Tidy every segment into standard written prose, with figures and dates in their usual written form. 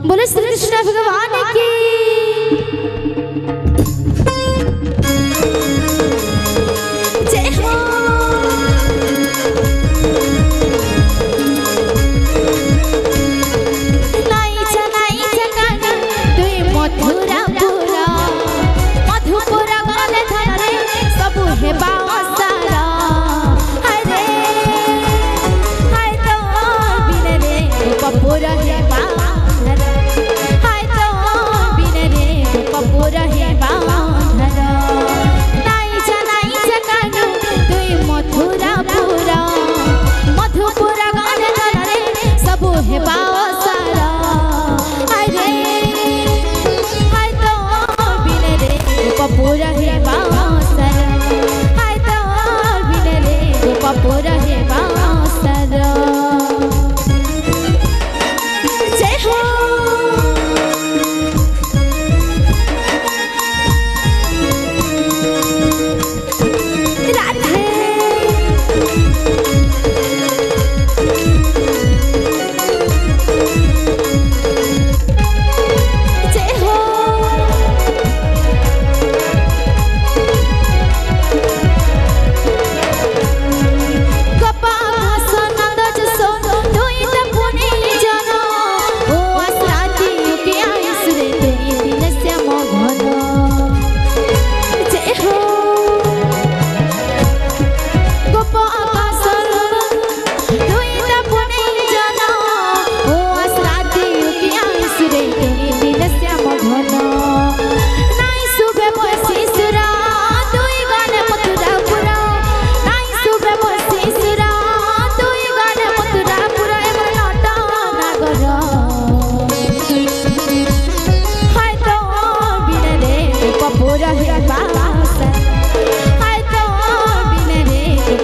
बोले श्री कृष्ण भगवान की। जय हो। मथुरा पुरा मधुपुरा गले धरे सबु हेबा सारा। हरे हाय तो बिने रे कपूर हेबा हाय तो बिने रे कपूर हेबा नाई जकानु तुई मथुरा पुरा मधुपुरा गले धरे सबु हेबा सारा। हरे कपूर है बासर हाय तो बिने रे कपूर है बासर। जय हो। राधे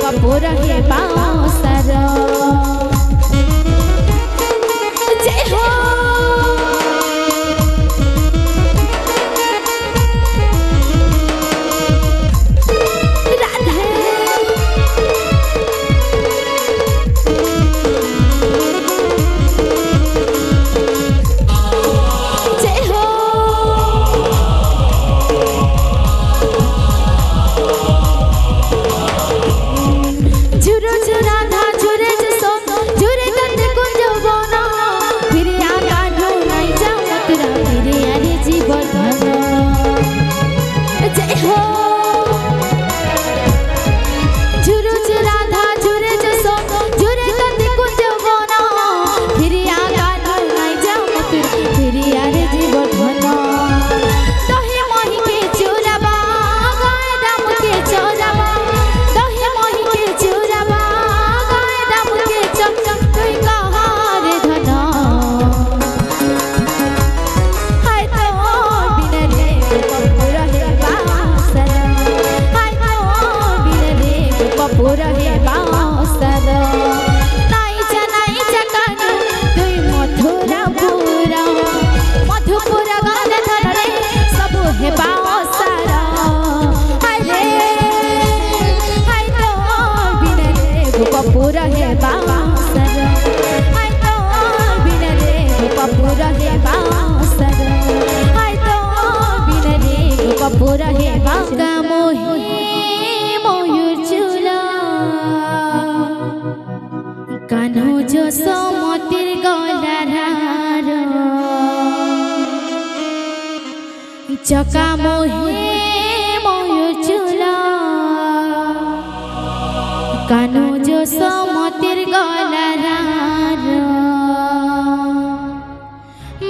कपूर है बासर। जय हो। राधे जय हो। झुरो राधा झुरे जसो झुरे कते कुंज बना फिर आगा ढोलाई जा मथुरा फिर आरे जीवन। जय हो। झुरो राधा झुरे जसो झुरे कते कुंज बना फिर आगा ढोलाई जा मथुरा फिर आरे जीवन। दही मही के चोराबा गाय दाम के चोराबा दही मही के चोराबा गाय दाम के चम तुई कहां रे धना। हाय तो बिने रे कपूर है बासर हाय तो बिने रे कपूर है बासर। नाई जकानु तुई मथुरा पुरा मधुपुरा गले धरे सबु है बासर। हरे हाय तो बिने रे कपूर है बासर हाय तो बिने रे कपूर है बासर हाय तो बिने रे कपूर है बाका मोहे मयूर चूला कान्हो जो सोमतिर गलार चका मोहे मयूर चूला कानू जो समतिर गलारार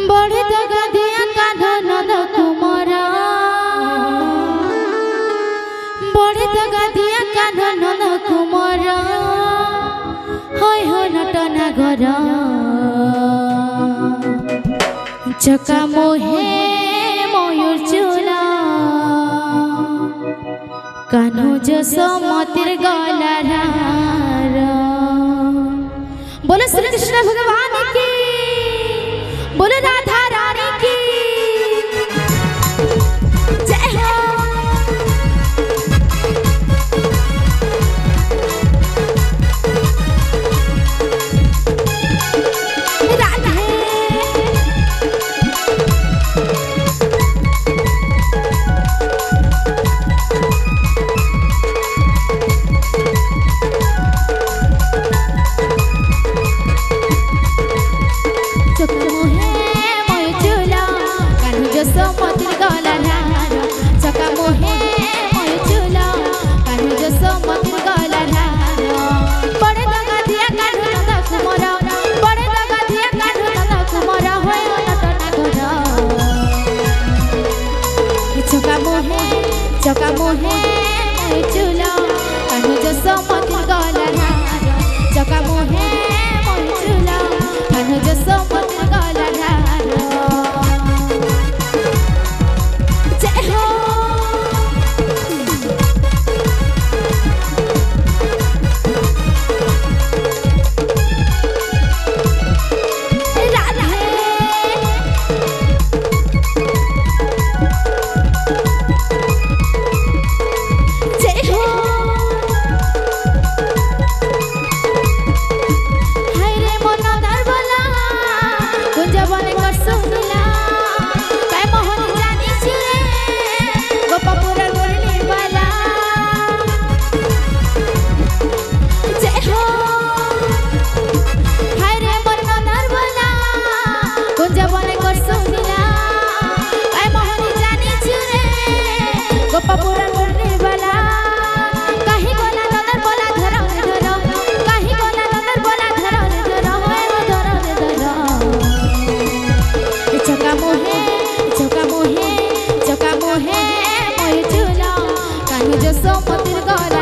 बड़े दगा दिया कान्हा नद कुमारा बड़े दगा दिया कान्हा नद कुमारा हाय हो नटना घर चका मोहे मयूर चूला कान्हू जो समतिर गलारार। बोलो श्री कृष्ण भगवान की, बोलो राधा रानी की जय हो। चका मोहे चूला कान्हू जो समतिर गलारार चका मोहे चूला कान्हू जो समतिर गलारार जय हो। चका मोहे चूला कान्हू जो समतिर गलारार